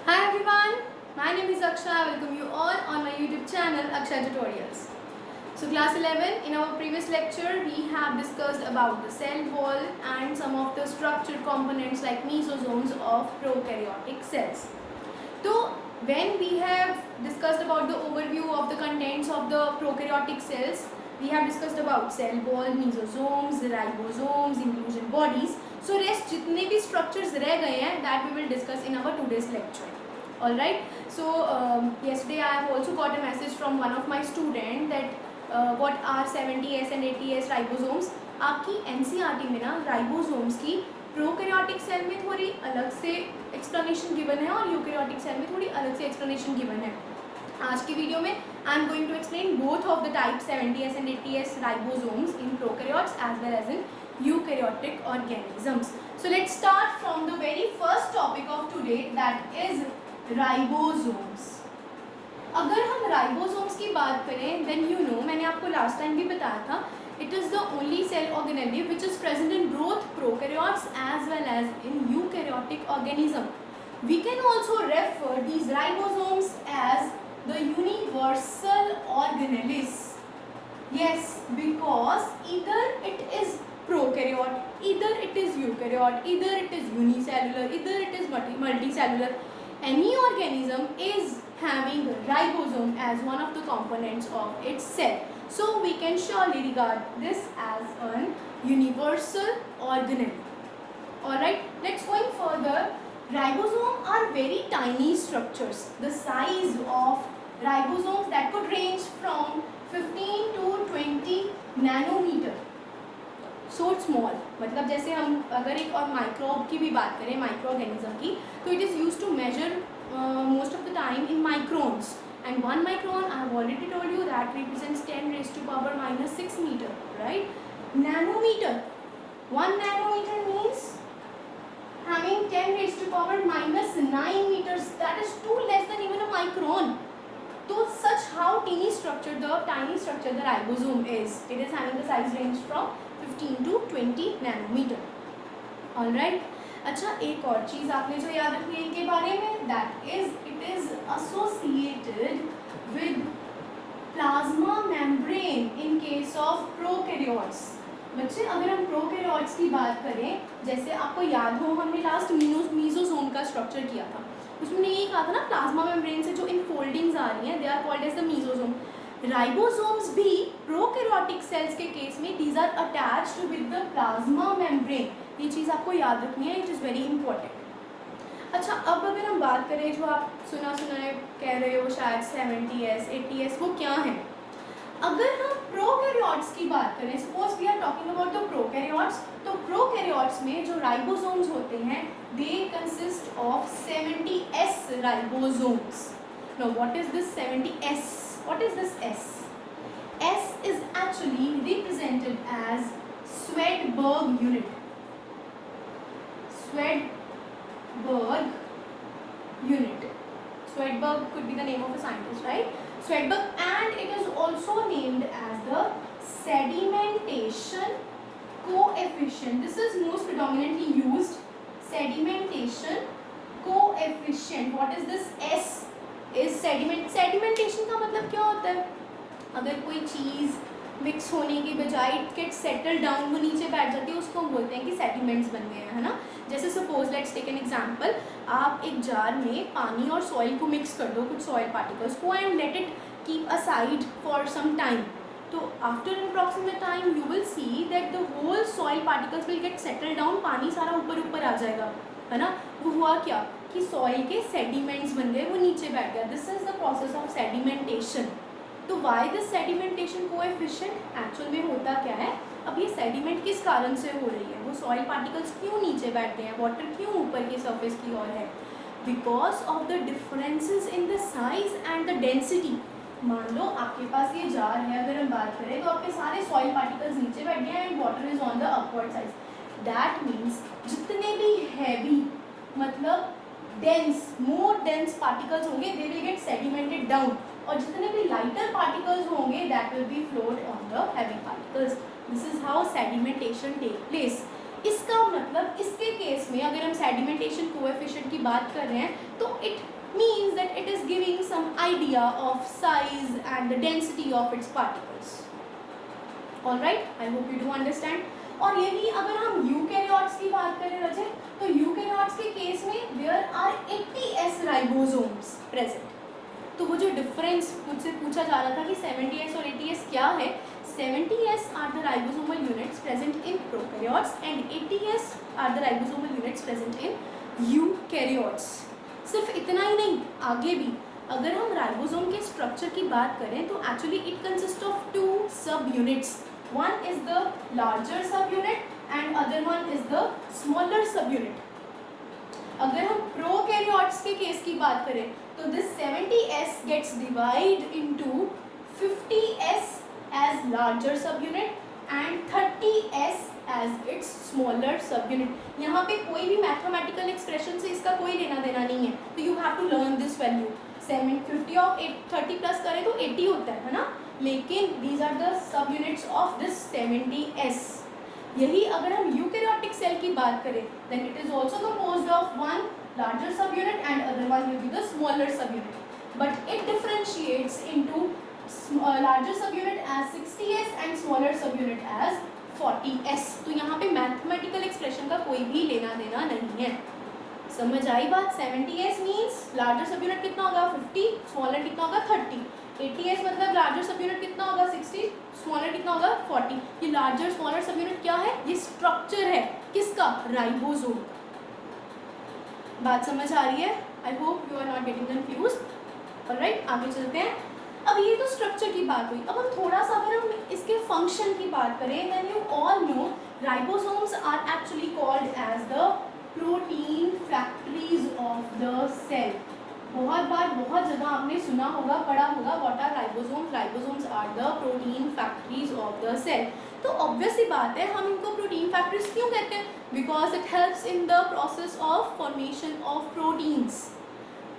Hi everyone, my name is Aksha. I welcome you all on my YouTube channel Aksha Tutorials. So class 11, in our previous lecture we have discussed about the cell wall and some of the structured components like mesosomes of prokaryotic cells. So when we have discussed about the overview of the contents of the prokaryotic cells, we have discussed about cell wall, mesosomes, ribosomes, inclusion bodies. So rest जितने भी structures रह गए हैं that we will discuss in our today's lecture. Alright. So yesterday I have also got a message from one of my student that what are 70s and 80s ribosomes. आपकी NCERT में ना ribosomes की prokaryotic cell में थोड़ी अलग से explanation given है और यूकैरियोटिक सेल में थोड़ी अलग से एक्सप्लेनेशन गिवन है. आज की वीडियो में I am going to explain both of the type 70s and 80s ribosomes in prokaryotes as well as in eukaryotic organisms. So let's start from the very first topic of today that is ribosomes. अगर हम ribosomes की बात करें then you know, मैंने आपको last time भी बताया था, it is the only cell organelle which is present in both prokaryotes as well as in eukaryotic organism. We can also refer these ribosomes as the universal organelles. Yes, because either it is prokaryote, either it is eukaryote, either it is unicellular, either it is multicellular. Any organism is having ribosome as one of the components of its cell. So we can surely regard this as a universal organelle. Alright, let's going further. Ribosomes are very tiny structures. The size of ribosomes that could range from 15 to 20 nanometer. So small. मतलब जैसे हम अगर एक और microbe की भी बात करें, माइक्रो ऑर्गेनिज्म की, तो it is used to measure most of the time in microns. And 1 micron, I have already told you that represents 10 raised to power minus 6 meter, right? Nanometer. 1 nanometer means having 10 raised to power minus 9 meters. That is too less than even a micron. So such how tiny structure the ribosome is. It is having the size range from 15 to 20 nanometer. Alright. अच्छा, एक और चीज़ आपने जो याद रखनी है इनके बारे में, that is it is associated with plasma membrane in case of prokaryotes. बच्चे अगर हम प्रोकैरियोट्स की बात करें, जैसे आपको याद हो हमने लास्ट मीसोसोम का स्ट्रक्चर किया था, उसमें यही कहा था ना, प्लाज्मा मेम्ब्रेन से जो इनफोल्डिंग्स आ रही हैं they are called as the mesosome. Ribosomes भी प्रोकैरियोटिक सेल्स के केस में these are attached with the plasma membrane. ये चीज़ आपको याद रखनी है, इट इज़ वेरी इंपॉर्टेंट. अच्छा, अब अगर हम बात करें जो आप सुना कह रहे हो शायद 70s 80s, वो क्या है? अगर हम प्रोकैरियोट्स की बात करें, suppose we are talking about the prokaryotes, तो प्रोकैरियोट्स में जो राइबोसोम्स होते हैं they consist of 70s ribosomes. Now what is this 70s? What is this S? S is actually represented as Swedberg unit. Swedberg unit. Swedberg could be the name of a scientist, right? Swedberg, and it is also named as the sedimentation coefficient. This is most predominantly used. Sedimentation coefficient. What is this? S is sedimentation का मतलब क्या होता है? अगर कोई चीज़ mix होने की बजाय इट गेट सेटल डाउन, वो नीचे बैठ जाती है, उसको हम बोलते हैं कि सेडिमेंट्स बन गए हैं, है ना. जैसे suppose let's take an example, आप एक जार में पानी और सॉइल को मिक्स कर दो, कुछ सॉइल पार्टिकल्स को, and let it keep aside for some time. तो after an approximate time you will see that the whole soil particles will get settle down, पानी सारा ऊपर आ जाएगा, है ना. वो हुआ क्या कि सॉइल के सेडिमेंट्स बन गए, वो नीचे बैठ गया. This is the process of sedimentation. तो why this sedimentation coefficient actual में होता क्या है? अब ये सेडिमेंट किस कारण से हो रही है? वो सॉइल पार्टिकल्स क्यों नीचे बैठते हैं, वाटर क्यों ऊपर के सरफेस की ओर है? Because of the differences in the size and the density. मान लो आपके पास ये जार है, अगर हम बात करें तो आपके सारे सॉइल पार्टिकल्स नीचे बैठ गए and water is on the upward side. That means जितने भी हैवी मतलब डेंस, मोर डेंस पार्टिकल्स होंगे they will get sedimented down, और जितने भी लाइटर पार्टिकल्स होंगे that will be float on the heavy particles. This is how sedimentation take place. इसका मतलब इसके केस में अगर हम सेडिमेंटेशन कोएफिशिएंट की बात कर रहे हैं तो it means that it is giving some idea of size and the density of its particles. All right, I hope you do understand. और यही अगर हम यूकैरियोट्स की बात करें रजत, तो यूकैरियोट्स के केस में there are 80s ribosomes present. तो वो जो डिफरेंस मुझसे पूछा जा रहा था कि 70s और 80s क्या है, 70s are the ribosomal units present in prokaryotes and 80s are the ribosomal units present in eukaryotes. सिर्फ इतना ही नहीं, आगे भी अगर हम राइबोसोम के स्ट्रक्चर की बात करें तो actually it consist of two sub units. One is the larger sub unit and other one is the smaller sub unit. अगर हम प्रोकैरियोट्स के केस की बात करें तो this 70s gets divide into 50s as larger sub unit and 30s as its smaller sub unit. यहाँ पे कोई भी मैथमेटिकल एक्सप्रेशन से इसका कोई लेना देना नहीं है, तो you have to learn this value. 50 और 30 प्लस करें तो 80 होता है ना, लेकिन these are the sub units of this 70s. यही अगर हम यूकैरियोटिक सेल की बात करें then it is also composed of one larger sub unit and other one will be the smaller sub unit, but it differentiates into larger subunit as 60s and smaller subunit as 40s. तो यहाँ पे mathematical expression का कोई भी लेना देना नहीं है. समझ आई बात? 70s मीन्स लार्जर सबयूनिट कितना होगा 50, स्मॉलर कितना होगा 30. 80s मतलब लार्जर सबयूनिट कितना होगा 60, स्मॉलर कितना होगा 40. ये लार्जर स्मॉलर सबयूनिट क्या है? ये स्ट्रक्चर है किसका? राइबोसोम. बात समझ आ रही है? I hope you are not getting confused. Alright, आगे चलते हैं. अब ये तो स्ट्रक्चर की बात हुई. अब हम थोड़ा सा अगर हम इसके फंक्शन की बात करें then you all know ribosomes are actually called as the protein factories of the cell. बहुत बार बहुत जगह आपने सुना होगा, पढ़ा होगा what are ribosomes. Ribosomes are the protein factories of the cell. तो ऑब्वियस सी बात है हम इनको प्रोटीन फैक्ट्रीज क्यों कहते हैं? Because it helps in the process of formation of proteins.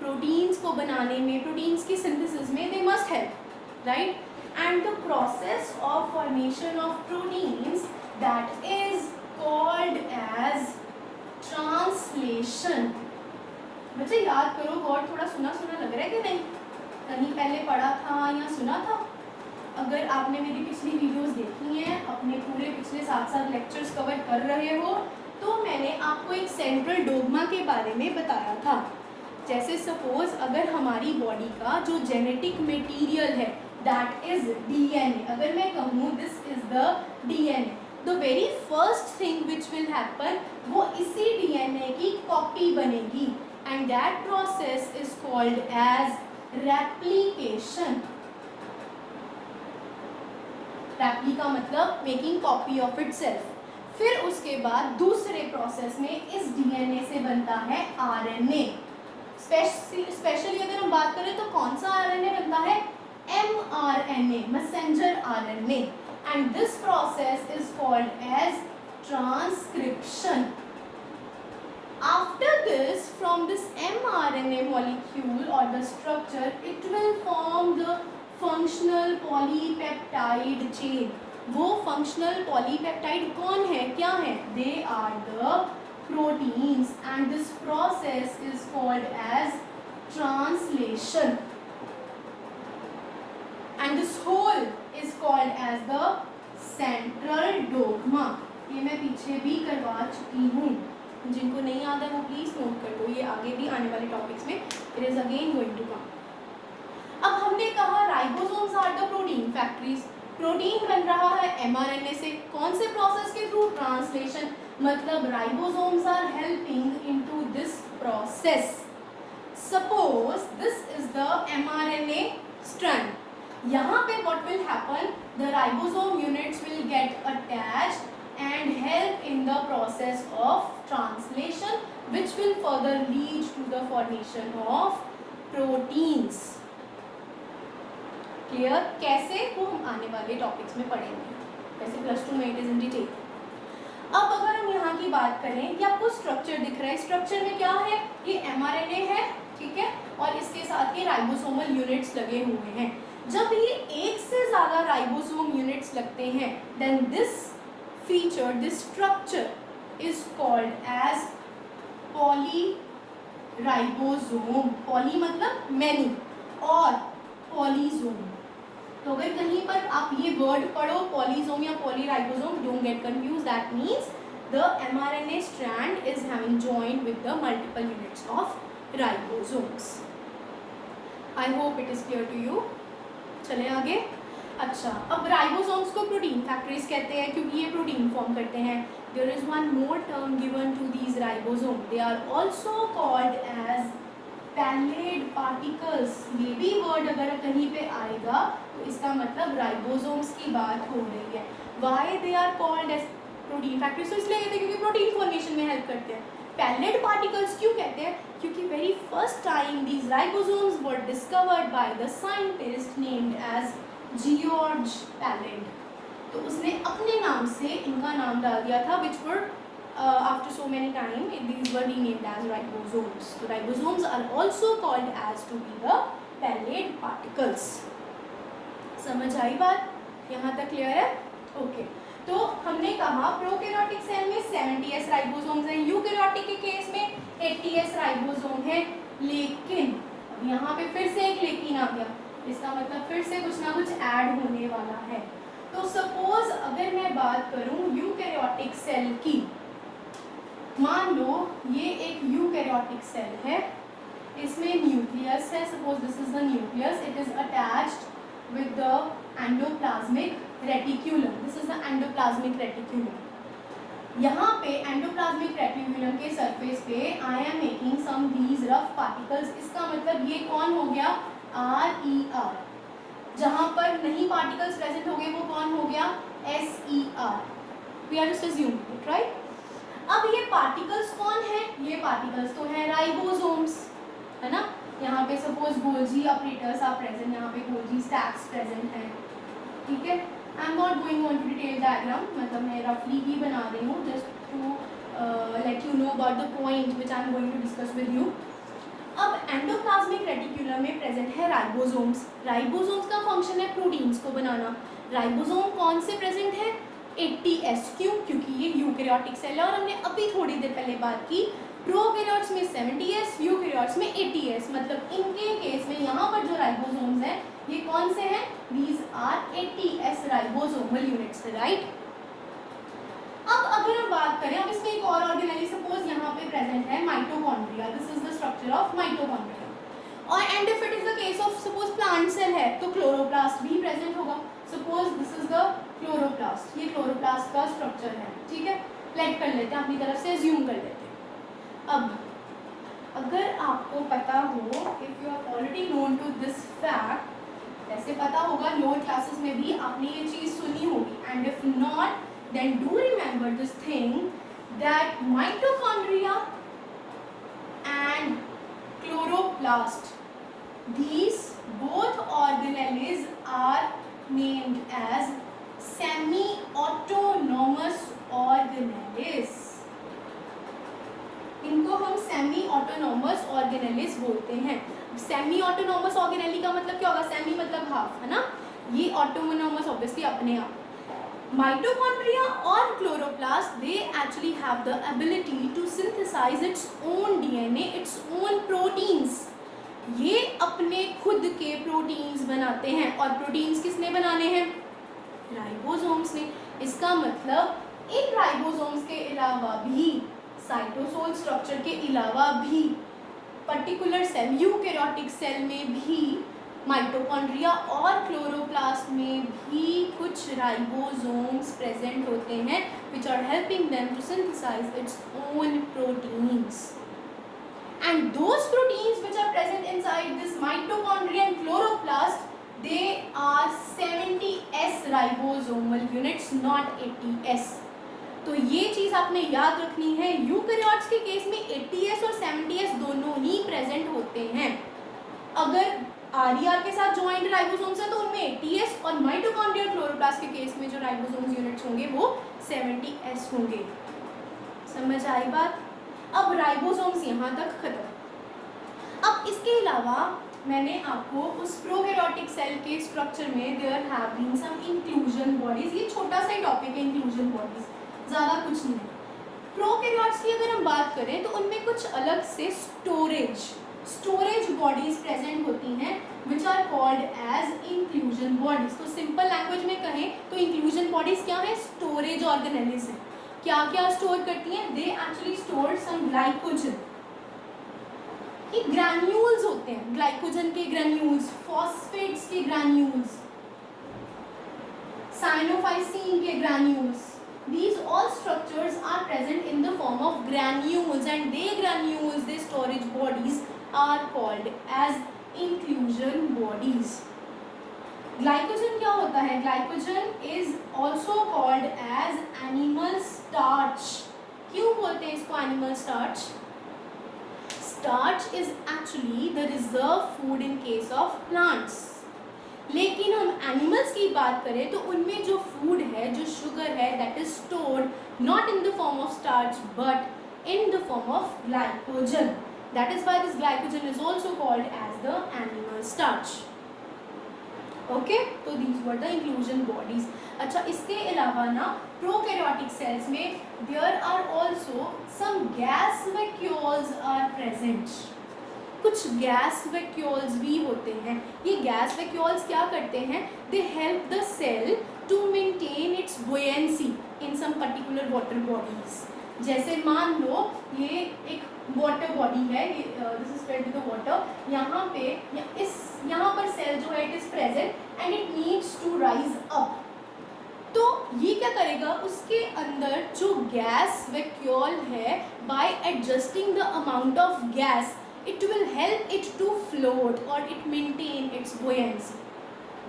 Proteins को बनाने में, प्रोटीन्स की सिंथेसिस में they must help, right. And the process of formation of proteins that is called as translation. बच्चे याद करो, वर्ड थोड़ा सुना सुना लग रहा है कि नहीं? कहीं पहले पढ़ा था या सुना था? अगर आपने मेरी पिछली वीडियोस देखी हैं, अपने पूरे पिछले 7 लेक्चर्स कवर कर रहे हो, तो मैंने आपको एक सेंट्रल डोग्मा के बारे में बताया था. जैसे सपोज अगर हमारी बॉडी का जो जेनेटिक मटेरियल है दैट इज डीएनए, अगर मैं कहूँ this is the DNA, the very first thing which will happen, वो इसी डीएनए की कॉपी बनेगी and that process is called as replication. Replica मतलब मेकिंग कॉपी ऑफ इटसेल्फ. फिर उसके बाद दूसरे प्रोसेस में इस डीएनए से बनता है आरएनए. स्पेशली अगर हम बात करें तो कौन सा आरएनए बनता है? mRNA, messenger RNA. And this process is called as transcription. After this, from this mRNA molecule or the structure, it will form the functional polypeptide chain. वो functional polypeptide कौन है, क्या है? They are the proteins and this process is called as translation. And this whole is called as the central dogma. ये मैं पीछे भी करवा चुकी हूँ. जिनको नहीं याद है वो प्लीज नोट कर दो, ये आगे भी आने वाले टॉपिक्स में it is again going to come. अब हमने कहा ribosomes are the protein factories. Protein बन रहा है एमआरएनए से. कौन से प्रोसेस के थ्रू? ट्रांसलेशन. मतलब ribosomes are helping into this process. Suppose this is the mRNA strand. यहाँ पे what will happen, the ribosome units will get attached and help in the process of translation which will further lead to the formation of proteins. Clear? कैसे? वो हम आने वाले topics में पढ़ेंगे. वैसे +2 में इट इज इन डिटेल. अब अगर हम यहाँ की बात करें, ये आपको स्ट्रक्चर दिख रहा है. स्ट्रक्चर में क्या है? ये mRNA है, ठीक है, और इसके साथ ये राइबोसोमल यूनिट्स लगे हुए हैं. जब ये एक से ज़्यादा राइबोसोम यूनिट्स लगते हैं then this feature, this structure is called as polyribosome. poly मतलब many और polysome. तो अगर कहीं पर आप ये वर्ड पढ़ो पॉलीजोम या polyribosome, don't get confuse, that means the mRNA strand is having joined with the multiple units of ribosomes. I hope it is clear to you. चले आगे. अच्छा, अब राइबोसोम्स को प्रोटीन फैक्टरीज कहते हैं क्योंकि ये प्रोटीन फॉर्म करते हैं. There is one more term given to these ribosome, they are also called as Palade particles. ये भी वर्ड अगर कहीं पे आएगा तो इसका मतलब राइबोसोम्स की बात हो रही है. Why they are called as protein factories? तो इसलिए कहते हैं क्योंकि प्रोटीन फॉर्मेशन में हेल्प करते हैं. पैलेट पार्टिकल्स क्यों कहते हैं? क्योंकि very first time these ribosomes were discovered by the scientist named as George Palade. तो उसने अपने नाम से इनका नाम डाल दिया था, विच वर after so many time these were renamed as ribosomes. So ribosomes are also called as to be the palate particles. समझ आई बात? यहाँ तक क्लियर है? ओके. तो हमने कहा प्रोकैरियोटिक सेल में 70s राइबोसोम्स हैं, यूकैरियोटिक के केस में 80s राइबोसोम है. लेकिन अब यहाँ पे फिर से एक लेकिन आ गया, इसका मतलब फिर से कुछ ना कुछ ऐड होने वाला है. तो सपोज अगर मैं बात करूँ यूकैरियोटिक सेल की, मान लो ये एक यूकैरियोटिक सेल है, इसमें न्यूक्लियस है. Suppose this is the nucleus, it is attached with the endoplasmic reticulum. This is the endoplasmic reticulum. यहाँ पे एंडोप्लाज्मिक रेटिक्यूलम के सरफेस पे I am making some these rough particles. इसका मतलब ये कौन हो गया? RER. जहाँ पर नहीं पार्टिकल्स प्रेजेंट हो गए वो कौन हो गया? SER. We are just assuming it, right? अब ये पार्टिकल्स कौन है? ये पार्टिकल्स तो है राइबोसोम्स, है ना. यहाँ पे suppose Golgi operators are present, यहाँ पे गोल्जी स्टैक्स प्रेजेंट हैं. ठीक है. I am not going on to detail diagram, मतलब मैं रफली ही बना रही हूँ just to let you know about the point which I am going to discuss with you. अब एंडोप्लाज्मिक रेटिक्यूलम में प्रेजेंट है राइबोसोम्स. राइबोसोम्स का फंक्शन है प्रोटीन्स को बनाना. राइबोसोम कौन से प्रेजेंट है? 80s. क्यों? क्योंकि ये यूकैरियोटिक सेल है और हमने अभी थोड़ी देर पहले बात की प्रोकैरियोट्स में 70s, यूकैरियोट्स में 80s. मतलब इनके केस में यहाँ पर जो राइबोसोम्स हैं ये कौन से हैं? These are 80s ribosomal units, right. अब अगर हम बात करें, अब इसमें एक और ऑर्गेनेली सपोज यहाँ पे प्रेजेंट है mitochondria. This is the structure of mitochondria. और and if it is the case of suppose plant cell है तो क्लोरोप्लास्ट भी प्रेजेंट होगा. Suppose this is the chloroplast. ये क्लोरोप्लास्ट का स्ट्रक्चर है. ठीक है. लेट कर लेते हैं, अपनी तरफ से एज्यूम कर लेते हैं. अब अगर आपको पता हो, if you are already known to this fact, ऐसे पता होगा लोअर क्लासेस में भी आपने ये चीज़ सुनी होगी. And if not then do remember this thing that mitochondria and chloroplast, these both organelles are named as semi-autonomous organelles. इनको हम सेमी ऑटोनॉमस ऑर्गेनेलिस बोलते हैं. सेमी ऑटोनॉमस ऑर्गेनेली का मतलब क्या होगा? सेमी मतलब हाफ, है ना. ये ऑटोनॉमस ऑब्वियसली अपने आप. Mitochondria or chloroplast, they actually have the ability to synthesize its own DNA, its own proteins. ये अपने खुद के प्रोटीन्स बनाते हैं. और प्रोटीन्स किसने बनाने हैं? राइबोसोम्स ने. इसका मतलब इन राइबोसोम्स के अलावा भी, साइटोसोल स्ट्रक्चर के अलावा भी, पर्टिकुलर सेल यूकैरियोटिक सेल में भी, माइटोकॉन्ड्रिया और क्लोरोप्लास्ट में भी कुछ राइबोसोम्स प्रेजेंट होते हैं which are helping them to synthesize its own proteins. And those proteins which are present inside this mitochondria and chloroplast, they are 70s ribosomal units, not 80s. तो ये चीज़ आपने याद रखनी है. यूकैरियोट्स के केस में 80s और 70s दोनों ही प्रेजेंट होते हैं. अगर RER के साथ ज्वाइंट राइबोसोम्स हैं तो उनमें 80s, और माइटोकॉन्ड्रिया क्लोरोप्लास्ट के केस में जो राइबोसोम्स यूनिट्स होंगे वो 70s होंगे. समझ आई बात? अब राइबोसोम्स यहाँ तक खत्म. अब इसके अलावा मैंने आपको उस प्रोकैरियोटिक सेल के स्ट्रक्चर में there have been some inclusion bodies. ये छोटा सा ही टॉपिक है इंक्लूजन बॉडीज, ज़्यादा कुछ नहीं है. प्रोकैरियोट्स की अगर हम बात करें तो उनमें कुछ अलग से स्टोरेज बॉडीज प्रेजेंट होती हैं which are called as inclusion bodies. तो सिंपल लैंग्वेज में कहें तो इंक्लूजन बॉडीज क्या है, स्टोरेज ऑर्गेनेल्स है। क्या क्या स्टोर करती हैं, they actually store some glycogen. ये ग्रैन्यूल्स होते हैं, ग्लाइकोजन के ग्रैन्यूल्स, फॉस्फेट्स के ग्रैन्यूल्स, साइनोफाइसिन के granules. These all structures are present in the form of granules, and they granules, they storage bodies are called as inclusion bodies. Glycogen क्या होता है, glycogen is also called as animal starch. क्यों बोलते हैं इसको animal starch? Starch is actually the reserve food in case of plants. लेकिन हम animals की बात करें तो उनमें जो फूड है, जो शुगर है, that is stored not in the form of starch but in the form of glycogen. That is why this glycogen is also called as the animal starch. Okay, तो these were the inclusion bodies. अच्छा, इसके अलावा ना prokaryotic cells में there are also some gas vacuoles are present. कुछ gas vacuoles भी होते हैं। ये गैस वैक्यूल्स क्या करते हैं, they help the cell to maintain its buoyancy in some particular water bodies. जैसे मान लो ये एक वाटर बॉडी है, this is filled with water, यहाँ पे यहाँ पर सेल जो है it is present and it needs to rise up. तो ये क्या करेगा, उसके अंदर जो गैस वैक्यूल है, by adjusting the amount of gas it will help it to float or it maintain its buoyancy.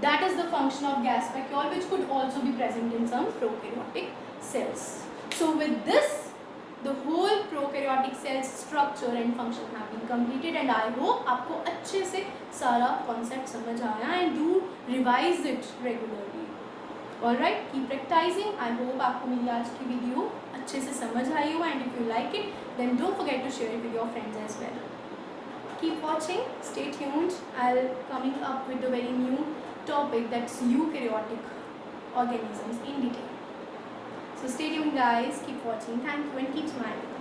That is the function of gas vacuole, which could also be present in some prokaryotic cells. So with this, the whole prokaryotic cells structure and function have been completed, and I hope आपको अच्छे से सारा concept समझ आया, and do revise it regularly. All right, keep practicing. I hope आपको मेरी आज की वीडियो अच्छे से समझ आई हो, and if you like it, then don't forget to share it with your friends as well. Keep watching, stay tuned. I'll coming up with a very new topic, that's eukaryotic organisms in detail. So stay tuned guys, keep watching. Thank you and keep smiling.